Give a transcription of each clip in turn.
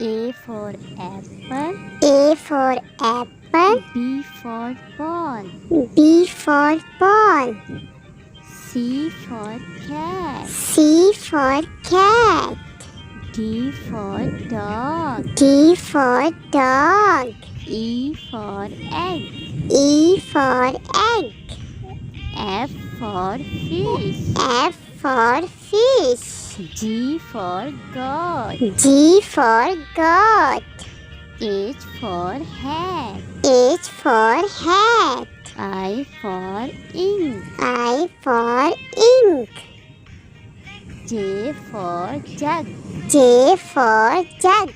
A for apple. A for apple. B for ball. B for ball. C for cat. C for cat. D for dog. D for dog. E for egg. E for egg. F for fish. F for fish. G for goat. G for goat. H for hat. H for hat. I for ink. I for ink. J for jug. J for jug.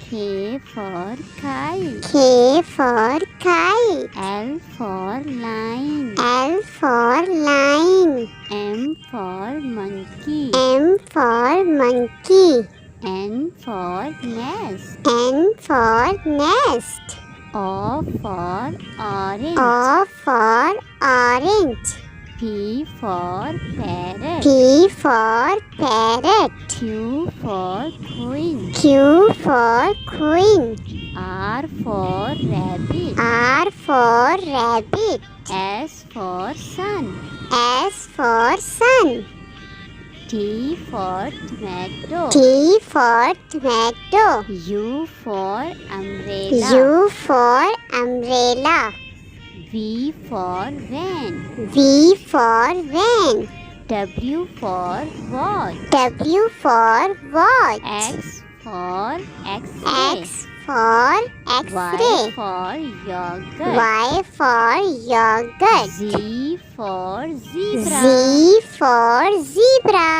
K for kite. K for kite. L for line. L for line. M for monkey. M for monkey. N for nest. N for nest. O for orange. O for orange. P for parrot. P for parrot. Q for queen. Q for queen. R for rabbit. R for rabbit. S for sun. S for sun. T for tomato. T for tomato. U for umbrella. U for umbrella. V for van. V for van. W for watch. W for watch. X for X-ray. X for Y X-ray. for yogurt. Y for yogurt. Z for zebra. Z for zebra.